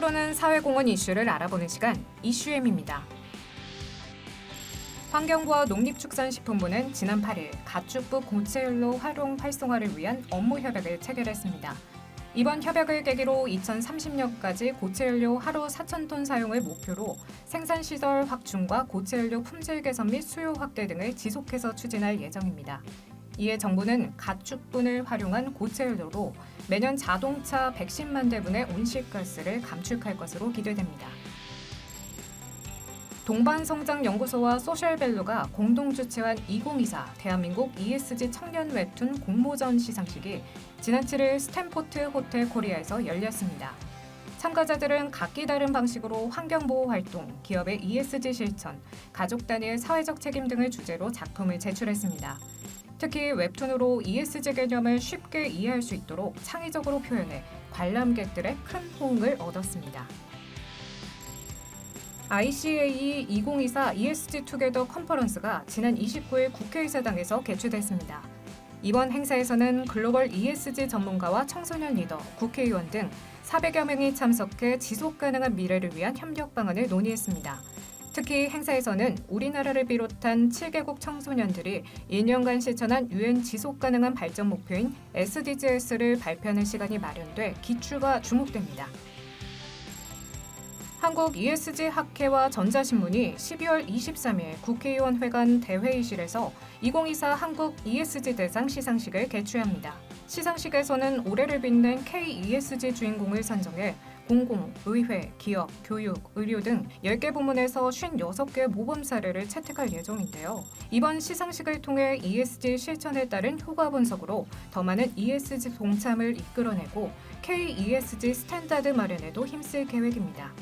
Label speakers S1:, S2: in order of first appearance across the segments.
S1: 떠오르는 사회공헌 이슈를 알아보는 시간 이슈엠입니다. 환경부와 농림축산식품부는 지난 8일 가축부 고체연료 활용 활성화를 위한 업무 협약을 체결했습니다. 이번 협약을 계기로 2030년까지 고체연료 하루 4,000톤 사용을 목표로 생산시설 확충과 고체연료 품질 개선 및 수요 확대 등을 지속해서 추진할 예정입니다. 이에 정부는 가축분을 활용한 고체연료로 매년 자동차 110만 대분의 온실가스를 감축할 것으로 기대됩니다. 동반성장연구소와 소셜밸류가 공동 주최한 2024 대한민국 ESG 청년 웹툰 공모전 시상식이 지난 7일 스탠포트 호텔 코리아에서 열렸습니다. 참가자들은 각기 다른 방식으로 환경보호 활동, 기업의 ESG 실천, 가족 단위의 사회적 책임 등을 주제로 작품을 제출했습니다. 특히 웹툰으로 ESG 개념을 쉽게 이해할 수 있도록 창의적으로 표현해 관람객들의 큰 호응을 얻었습니다. ICAE 2024 ESG 투게더 컨퍼런스가 지난 29일 국회의사당에서 개최됐습니다. 이번 행사에서는 글로벌 ESG 전문가와 청소년 리더, 국회의원 등 400여 명이 참석해 지속가능한 미래를 위한 협력 방안을 논의했습니다. 특히 행사에서는 우리나라를 비롯한 7개국 청소년들이 1년간 실천한 UN 지속가능한 발전 목표인 SDGs를 발표하는 시간이 마련돼 기출과 주목됩니다. 한국 ESG 학회와 전자신문이 12월 23일 국회의원회관 대회의실에서 2024 한국 ESG 대상 시상식을 개최합니다. 시상식에서는 올해를 빛낸 K-ESG 주인공을 선정해 공공, 의회, 기업, 교육, 의료 등 10개 부문에서 56개 모범 사례를 채택할 예정인데요. 이번 시상식을 통해 ESG 실천에 따른 효과 분석으로 더 많은 ESG 동참을 이끌어내고 K-ESG 스탠다드 마련에도 힘쓸 계획입니다.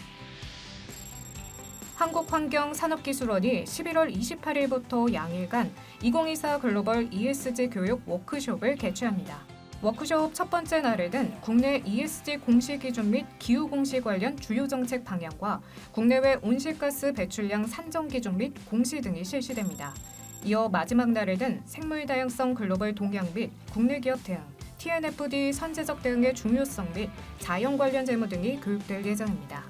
S1: 한국환경산업기술원이 11월 28일부터 양일간 2024 글로벌 ESG 교육 워크숍을 개최합니다. 워크숍 첫 번째 날에는 국내 ESG 공시 기준 및 기후 공시 관련 주요 정책 방향과 국내외 온실가스 배출량 산정 기준 및 공시 등이 실시됩니다. 이어 마지막 날에는 생물 다양성 글로벌 동향 및 국내 기업 대응, TNFD 선제적 대응의 중요성 및 자연 관련 재무 등이 교육될 예정입니다.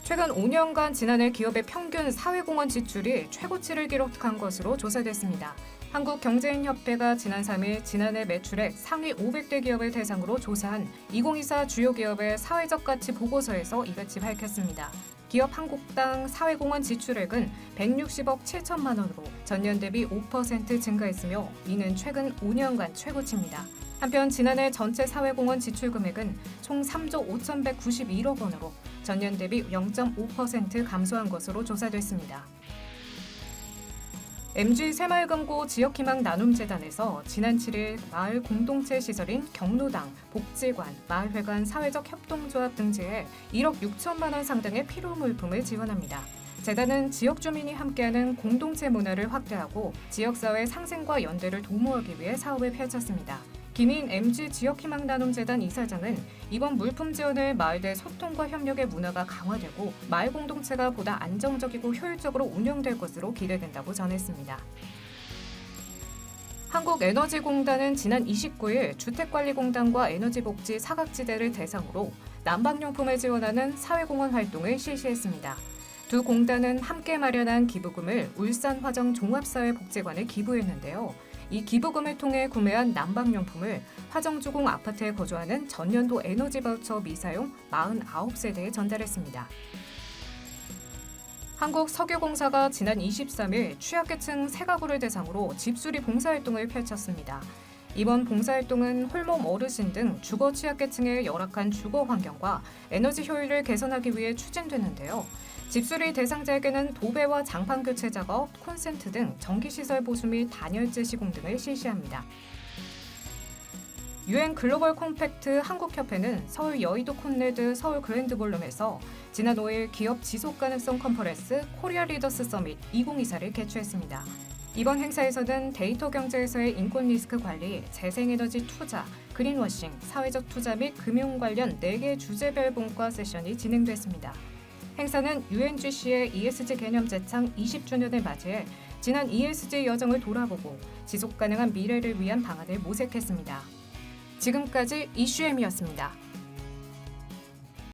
S1: 최근 5년간 지난해 기업의 평균 사회공헌 지출이 최고치를 기록한 것으로 조사됐습니다. 한국경제인협회가 지난 3일 지난해 매출액 상위 500대 기업을 대상으로 조사한 2024 주요 기업의 사회적 가치 보고서에서 이같이 밝혔습니다. 기업 한 곡당 사회공헌 지출액은 160억 7천만 원으로 전년 대비 5% 증가했으며 이는 최근 5년간 최고치입니다. 한편 지난해 전체 사회공헌 지출 금액은 총 3조 5,191억 원으로 전년 대비 0.5% 감소한 것으로 조사됐습니다. MG 새마을금고 지역희망 나눔재단에서 지난 7일 마을 공동체 시설인 경로당, 복지관, 마을회관 사회적 협동조합 등지에 1억 6천만 원 상당의 필요 물품을 지원합니다. 재단은 지역 주민이 함께하는 공동체 문화를 확대하고 지역사회 상생과 연대를 도모하기 위해 사업을 펼쳤습니다. 김인 MG 지역희망나눔재단 이사장은 이번 물품 지원을 마을 내 소통과 협력의 문화가 강화되고 마을 공동체가 보다 안정적이고 효율적으로 운영될 것으로 기대된다고 전했습니다. 한국에너지공단은 지난 29일 주택관리공단과 에너지복지 사각지대를 대상으로 난방용품을 지원하는 사회공헌 활동을 실시했습니다. 두 공단은 함께 마련한 기부금을 울산화정종합사회복지관에 기부했는데요. 이 기부금을 통해 구매한 난방용품을 화정주공 아파트에 거주하는 전년도 에너지 바우처 미사용 49세대에 전달했습니다. 한국석유공사가 지난 23일 취약계층 3가구를 대상으로 집수리 봉사활동을 펼쳤습니다. 이번 봉사활동은 홀몸 어르신 등 주거 취약계층의 열악한 주거 환경과 에너지 효율을 개선하기 위해 추진되는데요. 집수리 대상자에게는 도배와 장판 교체 작업, 콘센트 등 전기시설 보수 및 단열재 시공 등을 실시합니다. UN 글로벌 콤팩트 한국협회는 서울 여의도 콘레드 서울 그랜드볼룸에서 지난 5일 기업 지속가능성 컨퍼런스 코리아 리더스 서밋 2024를 개최했습니다. 이번 행사에서는 데이터 경제에서의 인권 리스크 관리, 재생에너지 투자, 그린워싱, 사회적 투자 및 금융 관련 4개 주제별 본과 세션이 진행됐습니다. 행사는 UNGC의 ESG 개념 제창 20주년을 맞이해 지난 ESG 여정을 돌아보고 지속가능한 미래를 위한 방안을 모색했습니다. 지금까지 이슈엠이었습니다.